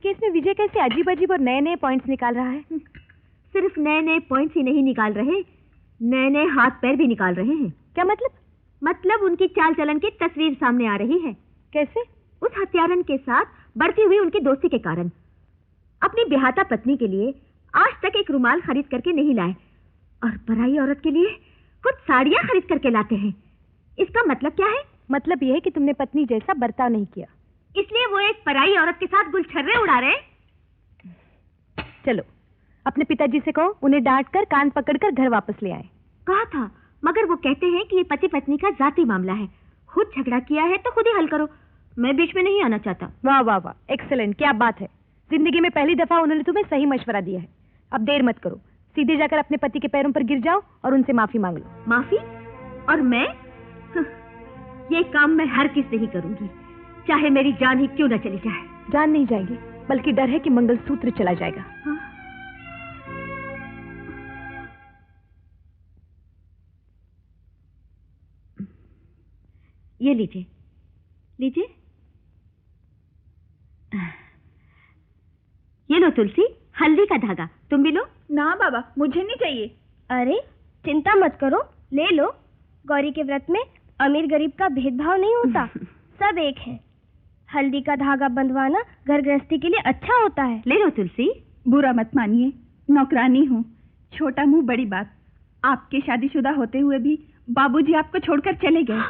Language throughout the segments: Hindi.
केस में विजय कैसे अजीब अजीब और नए नए पॉइंट्स निकाल रहा है? सिर्फ नए नए पॉइंट्स ही नहीं निकाल रहे, नए नए हाथ पैर भी निकाल रहे हैं। क्या मतलब? मतलब उनकी चाल चलन की तस्वीर सामने आ रही है। कैसे? उस हत्यारन के साथ बढ़ती हुई उनकी दोस्ती के कारण। अपनी बेहाता पत्नी के लिए आज तक एक रुमाल खरीद करके नहीं लाए और पराई औरत के लिए कुछ साड़ियां खरीद करके लाते हैं। इसका मतलब क्या है? मतलब यह है कि तुमने पत्नी जैसा बर्ताव नहीं किया, इसलिए वो एक पराई औरत के साथ गुलछर्रे उड़ा रहे। चलो अपने पिताजी से कहो उन्हें डांट कर कान पकड़कर घर वापस ले आए। कहा था, मगर वो कहते हैं कि ये पति पत्नी का जाती मामला है, खुद झगड़ा किया है तो खुद ही हल करो, मैं बीच में नहीं आना चाहता। वाह वाह वाह, एक्सीलेंट, क्या बात है। जिंदगी में पहली दफा उन्होंने तुम्हें सही मशवरा दिया है। अब देर मत करो, सीधे जाकर अपने पति के पैरों पर गिर जाओ और उनसे माफी मांग लो। माफी? और मैं? ये काम मैं हर किस नहीं करूंगी, चाहे मेरी जान ही क्यों न चली जाए। जान नहीं जाएगी, बल्कि डर है कि मंगलसूत्र चला जाएगा। हाँ? ये लीजिए, लीजिए। ये लो तुलसी, हल्दी का धागा, तुम भी लो। ना बाबा, मुझे नहीं चाहिए। अरे चिंता मत करो, ले लो। गौरी के व्रत में अमीर गरीब का भेदभाव नहीं होता, सब एक है। हल्दी का धागा बंधवाना घर गृहस्थी के लिए अच्छा होता है। ले लो तुलसी। बुरा मत मानिए, नौकरानी हूँ, छोटा मुंह बड़ी बात। आपके शादीशुदा होते हुए भी बाबूजी आपको छोड़कर चले गए।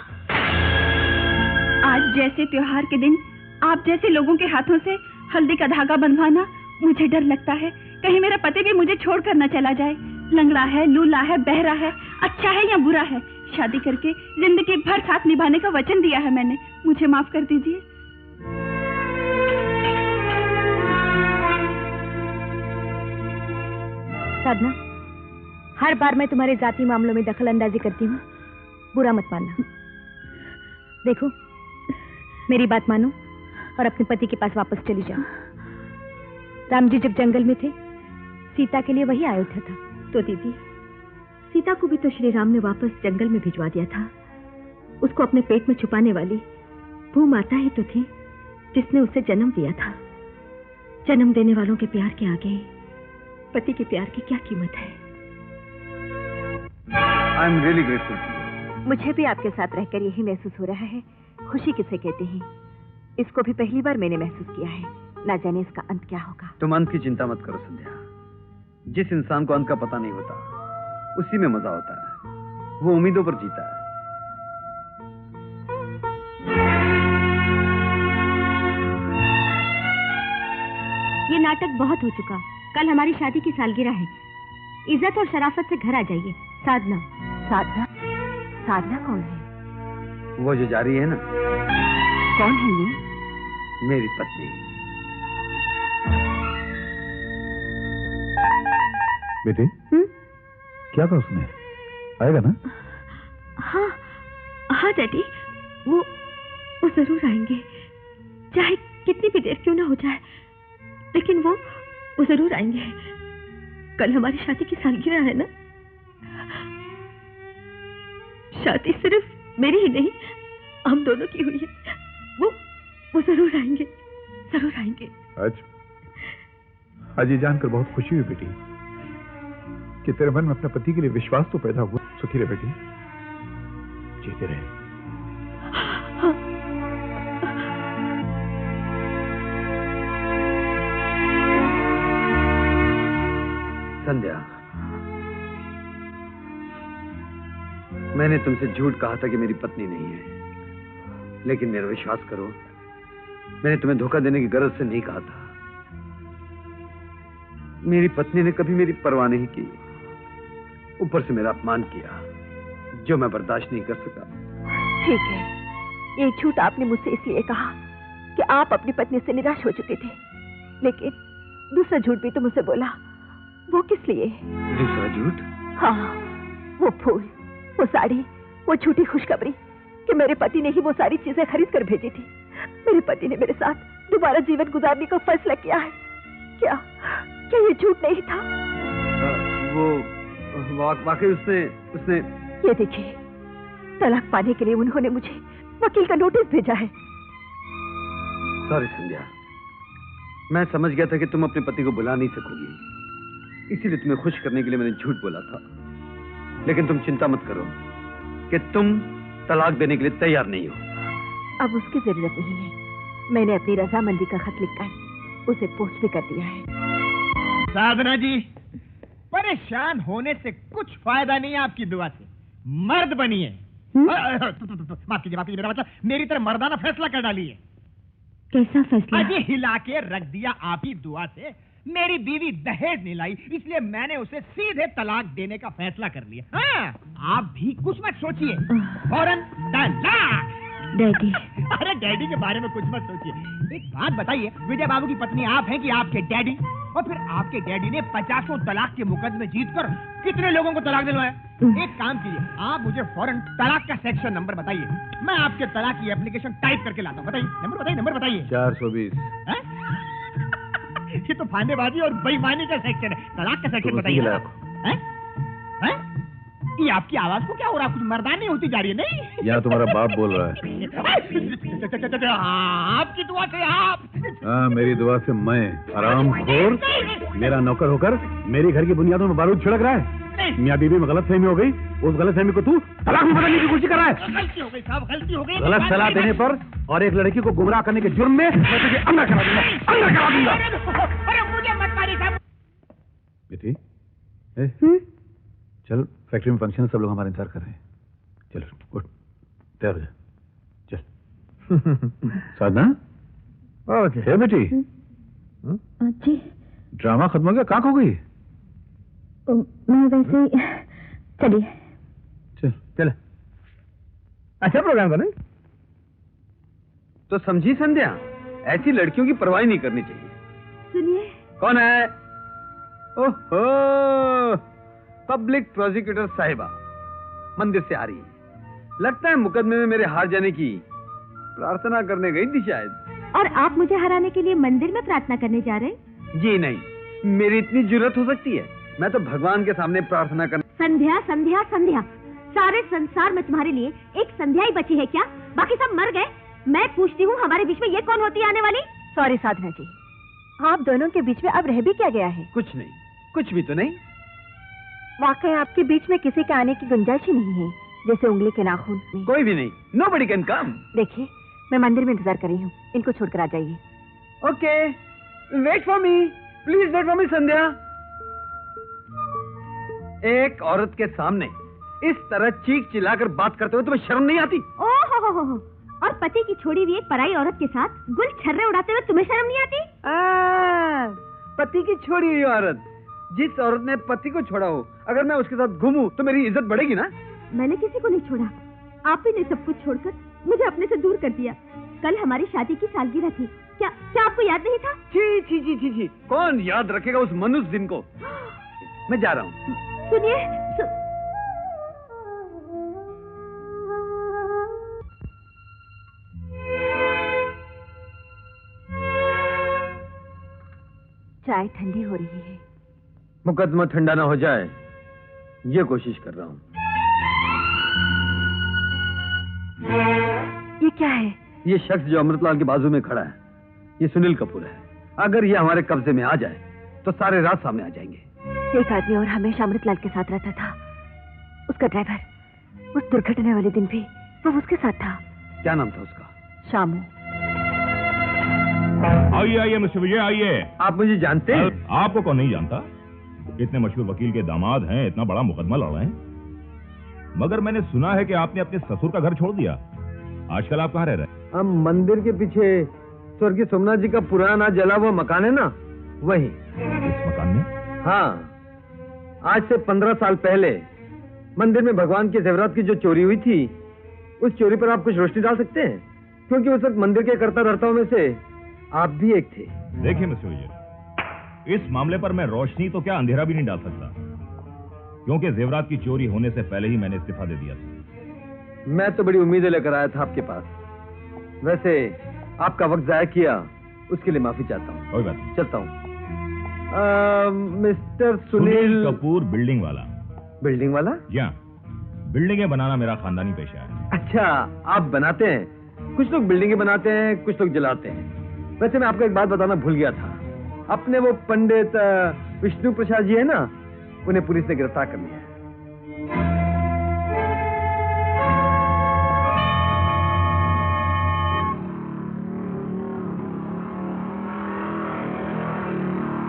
आज जैसे त्योहार के दिन आप जैसे लोगों के हाथों से हल्दी का धागा बंधवाना, मुझे डर लगता है कहीं मेरा पति भी मुझे छोड़कर न चला जाए। लंगड़ा है, लूला है, बहरा है, अच्छा है या बुरा है, शादी करके जिंदगी भर साथ निभाने का वचन दिया है मैंने, मुझे माफ कर दीजिए। साधना, हर बार मैं तुम्हारे जाति मामलों में दखल अंदाजी करती हूँ, बुरा मत मानना। देखो, मेरी बात मानो और अपने पति के पास वापस चली जाओ। राम जी जब जंगल में थे, सीता के लिए वही अयोध्या था। तो दीदी, सीता को भी तो श्री राम ने वापस जंगल में भिजवा दिया था। उसको अपने पेट में छुपाने वाली भूमाता ही तो थी जिसने उसे जन्म दिया था। जन्म देने वालों के प्यार के आगे पति के प्यार की क्या कीमत है? I am really grateful. मुझे भी आपके साथ रहकर यही महसूस हो रहा है। खुशी किसे कहते हैं, इसको भी पहली बार मैंने महसूस किया है। ना जाने इसका अंत क्या होगा। तुम अंत की चिंता मत करो संध्या। जिस इंसान को अंत का पता नहीं होता, उसी में मजा होता है। वो उम्मीदों पर जीता है। ये नाटक बहुत हो चुका। कल हमारी शादी की सालगिरह है। इज्जत और शराफत से घर आ जाइए। साधना। साधना? साधना कौन है? वो जो जा रही है ना। कौन है ये? मेरी पत्नी। बेटे, क्या कहा उसने? आएगा ना? हाँ हाँ डैडी, वो जरूर आएंगे, चाहे कितनी भी देर क्यों ना हो जाए, लेकिन वो जरूर आएंगे। कल हमारी शादी की सालगिरह है ना। शादी सिर्फ मेरी ही नहीं, हम दोनों की हुई है। वो जरूर आएंगे, जरूर आएंगे। आज ये जानकर बहुत खुशी हुई बेटी कि तेरे मन में अपने पति के लिए विश्वास तो पैदा हुआ। सुखी रहे बेटी, जीते रहे। हाँ। संध्या, मैंने तुमसे झूठ कहा था कि मेरी पत्नी नहीं है, लेकिन मेरा विश्वास करो, मैंने तुम्हें धोखा देने की गरज से नहीं कहा था। मेरी पत्नी ने कभी मेरी परवाह नहीं की, ऊपर से मेरा अपमान किया, जो मैं बर्दाश्त नहीं कर सका। ठीक है, ये झूठ आपने मुझसे इसलिए कहा कि आप अपनी पत्नी से निराश हो चुके थे, लेकिन दूसरा झूठ भी तो मुझसे बोला। वो किस लिए? दूसरा झूठ? हाँ, वो फूल, वो साड़ी, वो झूठी खुशखबरी कि मेरे पति ने ही वो सारी चीजें खरीद कर भेजी थी। मेरे पति ने मेरे साथ दोबारा जीवन गुजारने का फैसला किया है। क्या ये झूठ नहीं था? वो वाकई उसने ये देखिए, तलाक पाने के लिए उन्होंने मुझे वकील का नोटिस भेजा है। सॉरी संध्या, मैं समझ गया था कि तुम अपने पति को बुला नहीं सकोगी, इसीलिए तुम्हें खुश करने के लिए मैंने झूठ बोला था। लेकिन तुम चिंता मत करो कि तुम तलाक देने के लिए तैयार नहीं हो। अब उसकी जरूरत नहीं है। मैंने अपनी रजामंदी का खत लिखकर उसे पोस्ट भी कर दिया है। साधना जी, परेशान होने से कुछ फायदा नहीं है आपकी दुआ से। मर्द बनिए। माफ कीजिए, मेरा मतलब मेरी तरह मर्दाना फैसला कर डालिए। कैसा फैसला? अजी हिला के रख दिया आप ही दुआ से। मेरी बीवी दहेज नहीं लाई, इसलिए मैंने उसे सीधे तलाक देने का फैसला कर लिया। हाँ, आप भी कुछ मत सोचिए, फौरन तलाक। डैडी। अरे डैडी के बारे में कुछ मत सोचिए। एक बात बताइए, विजय बाबू की पत्नी आप हैं कि आपके डैडी? और फिर आपके डैडी ने 50 तलाक के मुकदमे जीतकर कितने लोगों को तलाक दिलवाया? एक काम कीजिए, आप मुझे फौरन तलाक का सेक्शन नंबर बताइए, मैं आपके तलाक की एप्लीकेशन टाइप करके लाता हूँ। बताइए नंबर बताइए। 420। ये तो फांदेबाजी और बेईमानी का सेक्शन है। तलाक का सेक्शन बताइए। ये आपकी आवाज को क्या हो रहा है? कुछ मर्दानी होती जा रही है नहीं? यहाँ तुम्हारा बाप बोल रहा है। आपकी दुआ से आप। हाँ, मेरी दुआ से मैं हरामखोर मेरा नौकर होकर मेरी घर की बुनियादों में बारूद छिड़क रहा है। मियाँ बीवी में गलत फहमी हो गई, उस गलत फहमी को तू तलाक में बदलने की कोशिश कर रहा है। गलती हो गई साहब, गलती हो गई। गलत सलाह देने पर और एक लड़की को गुमराह करने के जुर्म में मैं तुझे अंदर करा दूंगा। अरे मुझे मत मारिए साहब। बेटी, चल, फैक्ट्री में फंक्शन है, सब लोग हमारा इंतजार कर रहे हैं। चलो उठ, तैयार हो जा, चल। साधना, ओके बेटी। जी। ड्रामा खत्म हो गया, कहाँ खो गई? मैं वैसे चलिए। चल। अच्छा प्रोग्राम करो। तो समझी संध्या, ऐसी लड़कियों की परवाह नहीं करनी चाहिए। सुनिए। कौन है? ओहो, पब्लिक प्रोसिक्यूटर साहिबा मंदिर से आ रही है। लगता है मुकदमे में मेरे हार जाने की प्रार्थना करने गई थी शायद। और आप मुझे हराने के लिए मंदिर में प्रार्थना करने जा रहे हैं? जी नहीं, मेरी इतनी जुर्रत हो सकती है? मैं तो भगवान के सामने प्रार्थना कर। संध्या संध्या संध्या, सारे संसार में तुम्हारे लिए एक संध्या ही बची है क्या? बाकी सब मर गए। मैं पूछती हूँ, हमारे बीच में ये कौन होती आने वाली? सॉरी साधना जी, आप दोनों के बीच में अब रह भी क्या गया है? कुछ नहीं, कुछ भी तो नहीं। वाकई आपके बीच में किसी के आने की गुंजाइश ही नहीं है, जैसे उंगली के नाखून। कोई भी नहीं, nobody can come। देखिए, मैं मंदिर में इंतजार कर रही हूँ, इनको छोड़कर आ जाइए। Okay, wait for me, please wait for me Sandhya. एक औरत के सामने इस तरह चीख चिल्लाकर बात करते हुए तुम्हें शर्म नहीं आती? ओहो, और पति की छोड़ी हुई एक पराई औरत के साथ गुल छर्रे उड़ाते हुए तुम्हें शर्म नहीं आती? पति की छोड़ी हुई औरत, जिस औरत ने पति को छोड़ा हो, अगर मैं उसके साथ घूमूं तो मेरी इज्जत बढ़ेगी ना? मैंने किसी को नहीं छोड़ा, आप ही ने सब कुछ छोड़कर मुझे अपने से दूर कर दिया। कल हमारी शादी की सालगिरह थी, क्या आपको याद नहीं था? छी छी छी छी छी, कौन याद रखेगा उस मनुष्य दिन को? मैं जा रहा हूँ। सुनिए, चाय ठंडी हो रही है। मुकदमा ठंडा ना हो जाए, ये कोशिश कर रहा हूँ। ये क्या है? ये शख्स जो अमृतलाल के बाजू में खड़ा है, ये सुनील कपूर है। अगर ये हमारे कब्जे में आ जाए तो सारे राज सामने आ जाएंगे। एक आदमी और हमेशा अमृतलाल के साथ रहता था, उसका ड्राइवर। उस दुर्घटना वाले दिन भी वो उसके साथ था। क्या नाम था उसका? शामू। आइए मिस्टर विजय, आइए। आप मुझे जानते हैं? आपको कौन नहीं जानता? इतने मशहूर वकील के दामाद हैं, इतना बड़ा मुकदमा लड़ रहे हैं। मगर मैंने सुना है कि आपने अपने ससुर का घर छोड़ दिया। आजकल आप कहाँ रह रहे हैं? हम मंदिर के पीछे स्वर्गीय सोमनाथ जी का पुराना जला हुआ मकान है ना, वही। इस मकान में? हाँ, आज से 15 साल पहले मंदिर में भगवान के जेवरात की जो चोरी हुई थी, उस चोरी पर आप कुछ रोशनी डाल सकते हैं? क्योंकि उस वक्त मंदिर के कर्ता धर्ताओं में से आप भी एक थे। देखिए मिस्टर विजय, इस मामले पर मैं रोशनी तो क्या अंधेरा भी नहीं डाल सकता, क्योंकि जेवरात की चोरी होने से पहले ही मैंने इस्तीफा दे दिया था। मैं तो बड़ी उम्मीदें लेकर आया था आपके पास। वैसे आपका वक्त जाया किया, उसके लिए माफी चाहता हूँ। कोई बात नहीं, चलता हूँ। मिस्टर सुनील कपूर, बिल्डिंग वाला। बिल्डिंग वाला? जी हाँ, बिल्डिंगें बनाना मेरा खानदानी पेशा है। अच्छा, आप बनाते हैं? कुछ लोग बिल्डिंगें बनाते हैं, कुछ लोग जलाते हैं। वैसे मैं आपको एक बात बताना भूल गया था। अपने वो पंडित विष्णु प्रसाद जी है ना, उन्हें पुलिस ने गिरफ्तार कर लिया है।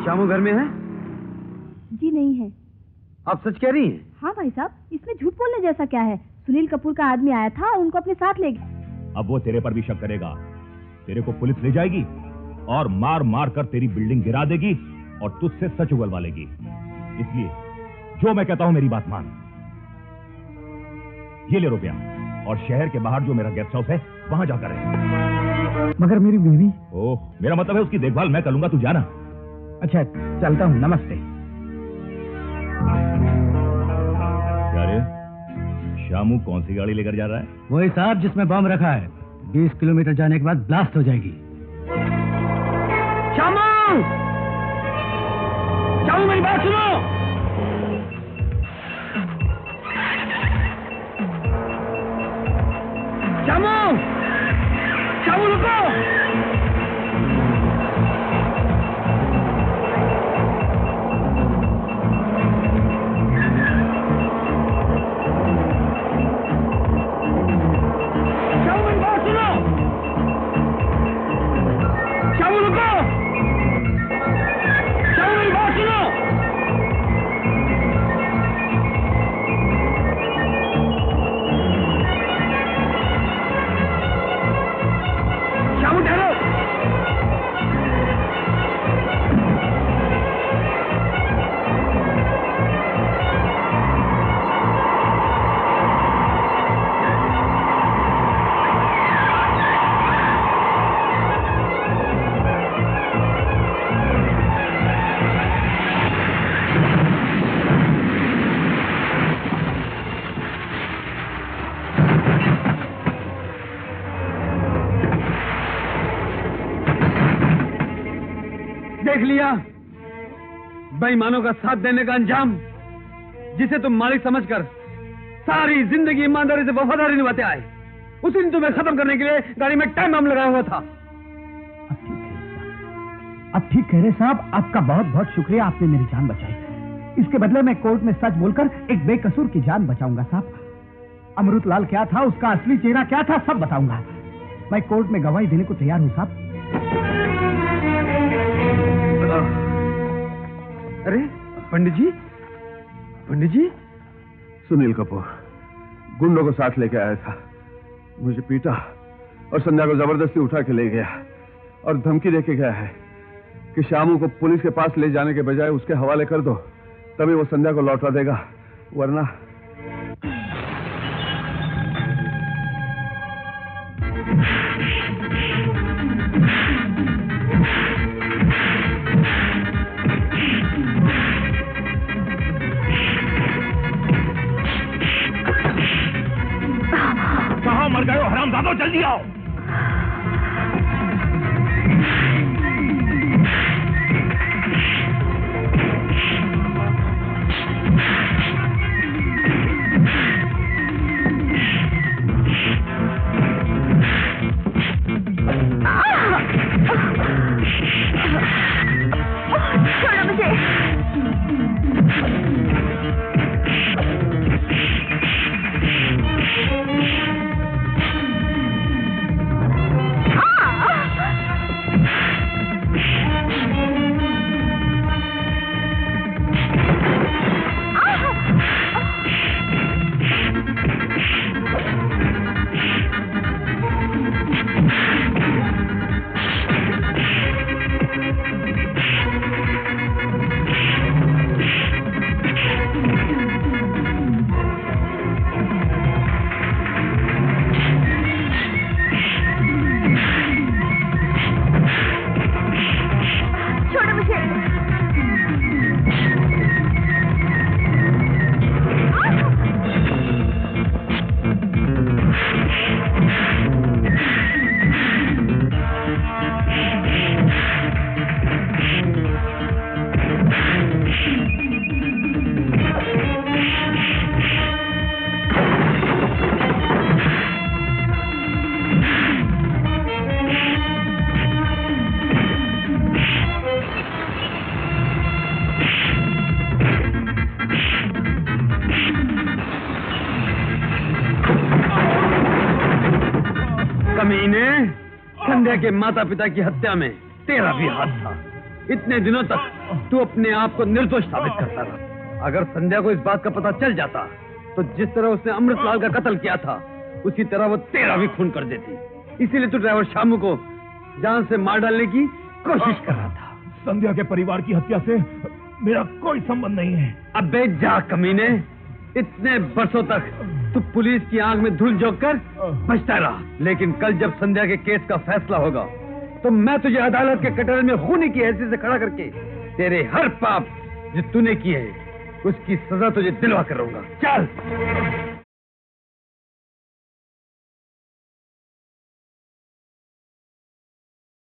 श्यामू घर में है? जी नहीं है। आप सच कह रही हैं? हाँ भाई साहब, इसमें झूठ बोलने जैसा क्या है? सुनील कपूर का आदमी आया था और उनको अपने साथ ले गया। अब वो तेरे पर भी शक करेगा। तेरे को पुलिस ले जाएगी और मार मार कर तेरी बिल्डिंग गिरा देगी और तुझसे सच उगलवा लेगी। इसलिए जो मैं कहता हूं मेरी बात मान। ये ले रुपया और शहर के बाहर जो मेरा गेस्ट हाउस है वहां जाकर रहे। मगर मेरी बीवी? ओह, मेरा मतलब है उसकी देखभाल मैं करूंगा, तू जाना। अच्छा, चलता हूँ, नमस्ते। क्या रे, श्यामू कौन सी गाड़ी लेकर जा रहा है? वही साहब जिसमें बम रखा है। 20 किलोमीटर जाने के बाद ब्लास्ट हो जाएगी। श्यामू! श्यामू मेरी बात सुनो! श्यामू! श्यामू रुको! देख लिया बेईमानों का साथ देने का अंजाम, जिसे तुम मालिक समझकर सारी जिंदगी ईमानदारी से वफादारी निभाते आए। उसी दिन तुम्हें खत्म करने के लिए गाड़ी में टाइम बम लगाया हुआ था। अब ठीक कह रहे साहब, आपका बहुत बहुत शुक्रिया, आपने मेरी जान बचाई। इसके बदले मैं कोर्ट में सच बोलकर एक बेकसूर की जान बचाऊंगा साहब। अमृतलाल क्या था, उसका असली चेहरा क्या था, सब बताऊंगा। मैं कोर्ट में गवाही देने को तैयार हूं साहब। अरे पंडित जी, पंडित जी! सुनील कपूर गुंडों को साथ लेके आया था, मुझे पीटा और संध्या को जबरदस्ती उठा के ले गया और धमकी देके गया है कि श्यामू को पुलिस के पास ले जाने के बजाय उसके हवाले कर दो, तभी वो संध्या को लौटा देगा, वरना। कहाँ मर गए हो हरामजादों, जल्दी आओ। छोड़ो मुझे। संध्या के माता पिता की हत्या में तेरा भी हाथ था। इतने दिनों तक तू अपने आप को निर्दोष साबित करता रहा। अगर संध्या को इस बात का पता चल जाता तो जिस तरह उसने अमृतलाल का कत्ल किया था उसी तरह वो तेरा भी खून कर देती। इसीलिए तू ड्राइवर शामू को जान से मार डालने की कोशिश कर रहा था। संध्या के परिवार की हत्या से मेरा कोई संबंध नहीं है। अबे जा कमीने, इतने बरसों तक तू पुलिस की आंख में धूल झोंक कर बचता रहा, लेकिन कल जब संध्या के केस का फैसला होगा तो मैं तुझे अदालत के कटहरे में खूनी की हैसियत से खड़ा करके तेरे हर पाप जो तूने किए उसकी सजा तुझे दिलवा कर रहूंगा। चल।